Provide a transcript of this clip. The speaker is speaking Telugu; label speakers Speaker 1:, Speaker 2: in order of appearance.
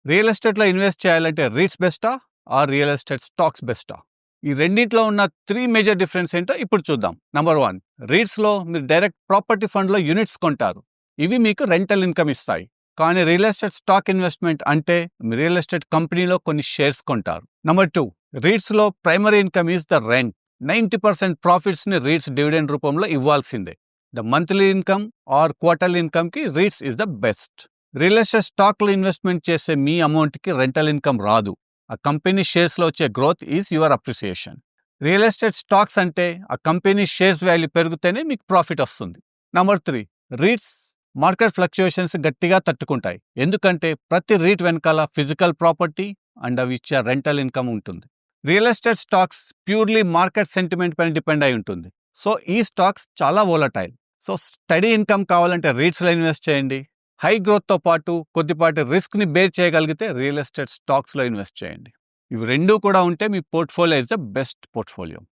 Speaker 1: రియల్ ఎస్టేట్లో ఇన్వెస్ట్ చేయాలంటే రీట్స్ బెస్టా ఆర్ రియల్ ఎస్టేట్ స్టాక్స్ బెస్టా? ఈ రెండింటిలో ఉన్న 3 మేజర్ డిఫరెన్స్ ఏంటో ఇప్పుడు చూద్దాం. నంబర్ 1, రీట్స్లో మీరు డైరెక్ట్ ప్రాపర్టీ ఫండ్లో యూనిట్స్ కొంటారు. ఇవి మీకు రెంటల్ ఇన్కమ్ ఇస్తాయి. కానీ రియల్ ఎస్టేట్ స్టాక్ ఇన్వెస్ట్మెంట్ అంటే రియల్ ఎస్టేట్ కంపెనీలో కొన్ని షేర్స్ కొంటారు. నంబర్ 2, రీట్స్లో primary income is the rent. 90% ప్రాఫిట్స్ని రీట్స్ డివిడెండ్ రూపంలో ఇవ్వాల్సిందే. The monthly income or quarterly ఇన్కమ్కి REITs is the best. Real estate స్టాక్లో ఇన్వెస్ట్మెంట్ చేసే మీ అమౌంట్కి రెంటల్ ఇన్కమ్ రాదు. ఆ కంపెనీ షేర్స్లో వచ్చే growth is your appreciation. Real estate stocks అంటే ఆ కంపెనీ షేర్స్ వాల్యూ పెరిగితేనే మీకు ప్రాఫిట్ వస్తుంది. నంబర్ 3, రీట్స్ మార్కెట్ ఫ్లక్చుయేషన్స్ గట్టిగా తట్టుకుంటాయి. ఎందుకంటే ప్రతి రీట్ వెనకాల ఫిజికల్ ప్రాపర్టీ అండ్ అవి ఇచ్చే రెంటల్ ఇన్కమ్ ఉంటుంది. Real estate stocks purely market sentiment పైన డిపెండ్ అయి ఉంటుంది. సో ఈ స్టాక్స్ చాలా వోలటైల్. సో స్టడీ ఇన్కమ్ కావాలంటే రీట్స్లో ఇన్వెస్ట్ చేయండి. హై గ్రోత్తో పాటు కొద్దిపాటి రిస్క్ని బేర్ చేయగలిగితే రియల్ ఎస్టేట్ స్టాక్స్లో ఇన్వెస్ట్ చేయండి. ఇవి రెండూ కూడా ఉంటే మీ portfolio is the best portfolio.